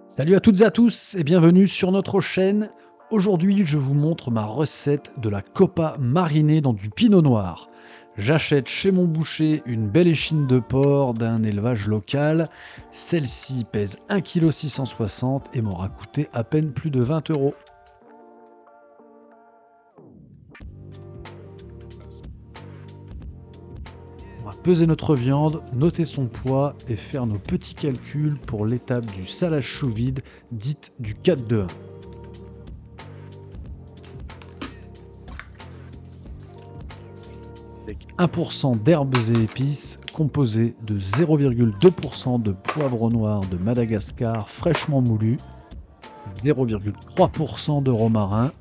Salut à toutes et à tous et bienvenue sur notre chaîne. Aujourd'hui, je vous montre ma recette de la copa marinée dans du pinot noir. J'achète chez mon boucher une belle échine de porc d'un élevage local. Celle-ci pèse 1,660 kg et m'aura coûté à peine plus de 20 euros. On va peser notre viande, noter son poids et faire nos petits calculs pour l'étape du salage sous vide, dite du 4-2-1. Avec 1% d'herbes et épices, composé de 0,2% de poivre noir de Madagascar fraîchement moulu, 0,3% de romarin,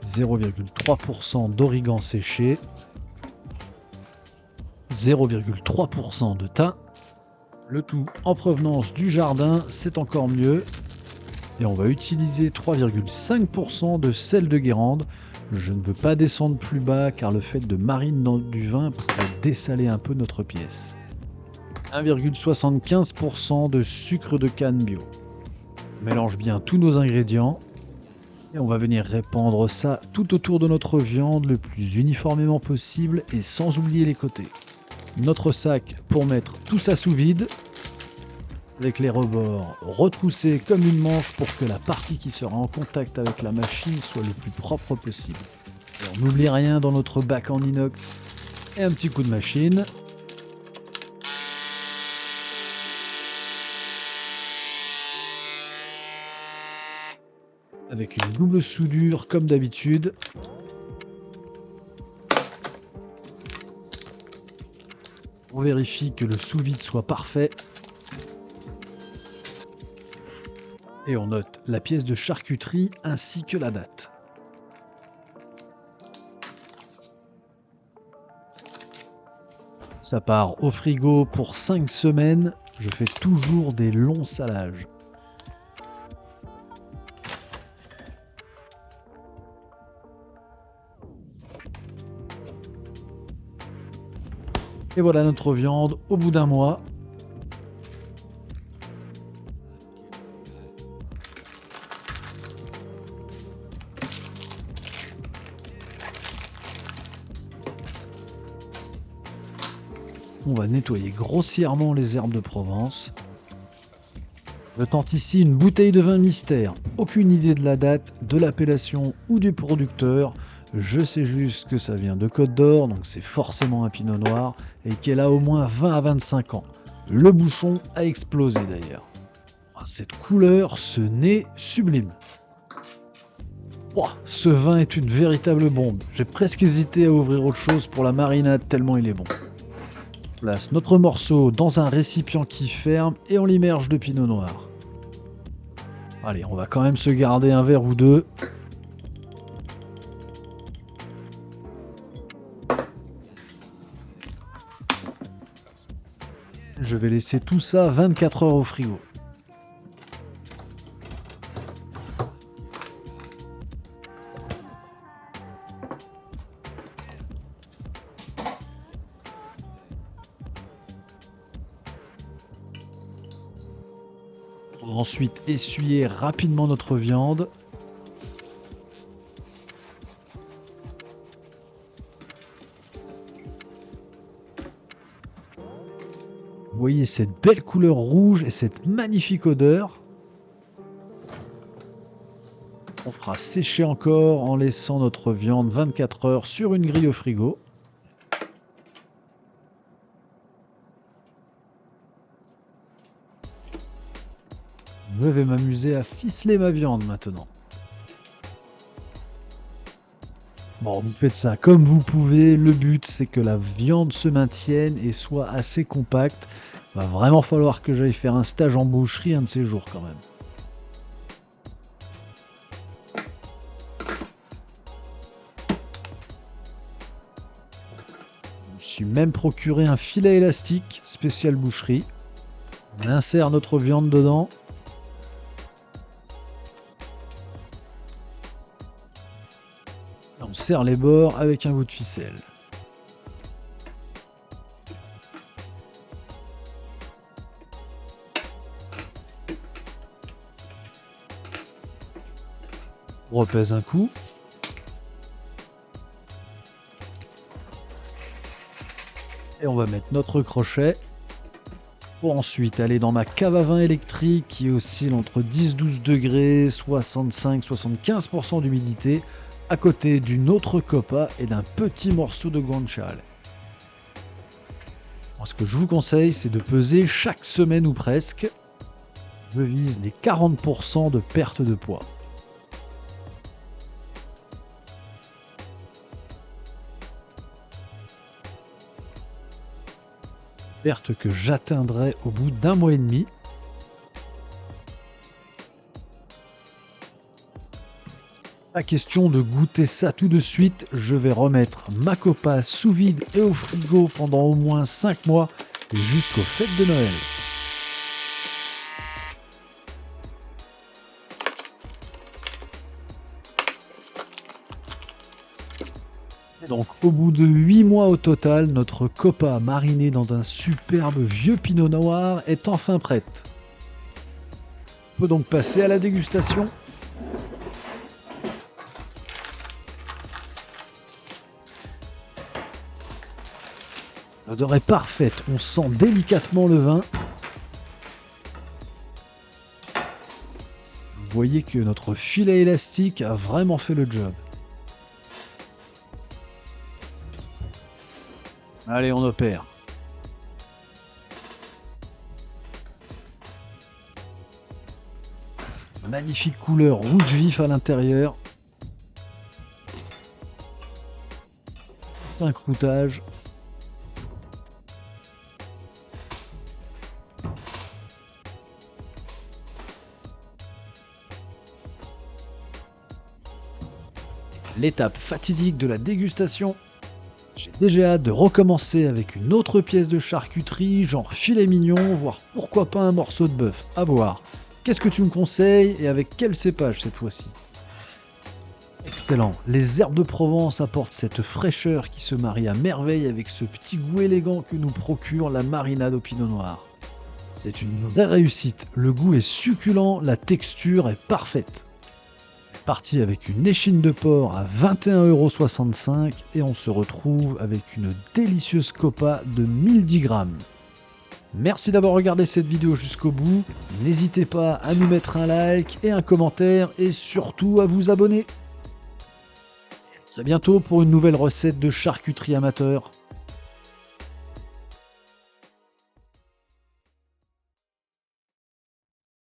0,3% d'origan séché, 0,3% de thym, le tout en provenance du jardin, c'est encore mieux. Et on va utiliser 3,5% de sel de Guérande. Je ne veux pas descendre plus bas car le fait de mariner dans du vin pourrait dessaler un peu notre pièce. 1,75% de sucre de canne bio. On mélange bien tous nos ingrédients et on va venir répandre ça tout autour de notre viande le plus uniformément possible et sans oublier les côtés. Notre sac pour mettre tout ça sous vide, avec les rebords retroussés comme une manche pour que la partie qui sera en contact avec la machine soit le plus propre possible. Et on n'oublie rien dans notre bac en inox et un petit coup de machine. Avec une double soudure comme d'habitude. On vérifie que le sous-vide soit parfait. Et on note la pièce de charcuterie ainsi que la date. Ça part au frigo pour 5 semaines. Je fais toujours des longs salages. Et voilà notre viande au bout d'un mois. On va nettoyer grossièrement les herbes de Provence. Je tente ici une bouteille de vin mystère. Aucune idée de la date, de l'appellation ou du producteur. Je sais juste que ça vient de Côte d'Or, donc c'est forcément un pinot noir, et qu'elle a au moins 20 à 25 ans. Le bouchon a explosé d'ailleurs. Cette couleur, ce nez sublime. Ouah, ce vin est une véritable bombe. J'ai presque hésité à ouvrir autre chose pour la marinade tellement il est bon. On place notre morceau dans un récipient qui ferme et on l'immerge de pinot noir. Allez, on va quand même se garder un verre ou deux. Je vais laisser tout ça 24 heures au frigo. On va ensuite essuyer rapidement notre viande. Vous voyez cette belle couleur rouge et cette magnifique odeur. On fera sécher encore en laissant notre viande 24 heures sur une grille au frigo. Je vais m'amuser à ficeler ma viande maintenant. Bon, vous faites ça comme vous pouvez. Le but, c'est que la viande se maintienne et soit assez compacte. Va vraiment falloir que j'aille faire un stage en boucherie un de ces jours quand même. Je me suis même procuré un filet élastique spécial boucherie. On insère notre viande dedans. On serre les bords avec un bout de ficelle. On repèse un coup. Et on va mettre notre crochet. Pour ensuite aller dans ma cave à vin électrique qui oscille entre 10-12 degrés, 65-75% d'humidité, à côté d'une autre copa et d'un petit morceau de guanciale. Ce que je vous conseille, c'est de peser chaque semaine ou presque. Je vise les 40% de perte de poids. Perte que j'atteindrai au bout d'1 mois et demi. Pas question de goûter ça tout de suite, je vais remettre ma copa sous vide et au frigo pendant au moins 5 mois et jusqu'aux fêtes de Noël. Donc au bout de 8 mois au total, notre copa marinée dans un superbe vieux pinot noir est enfin prête. On peut donc passer à la dégustation. L'odeur est parfaite, on sent délicatement le vin. Vous voyez que notre filet élastique a vraiment fait le job. Allez, on opère. Magnifique couleur rouge vif à l'intérieur. Un croûtage. L'étape fatidique de la dégustation. J'ai déjà hâte de recommencer avec une autre pièce de charcuterie, genre filet mignon, voire pourquoi pas un morceau de bœuf. À voir. Qu'est-ce que tu me conseilles et avec quel cépage cette fois-ci? Excellent. Les herbes de Provence apportent cette fraîcheur qui se marie à merveille avec ce petit goût élégant que nous procure la marinade au pinot noir. C'est une vraie réussite. Le goût est succulent, la texture est parfaite. Parti avec une échine de porc à 21,65 € et on se retrouve avec une délicieuse copa de 1010 grammes. Merci d'avoir regardé cette vidéo jusqu'au bout. N'hésitez pas à nous mettre un like et un commentaire et surtout à vous abonner. À bientôt pour une nouvelle recette de charcuterie amateur.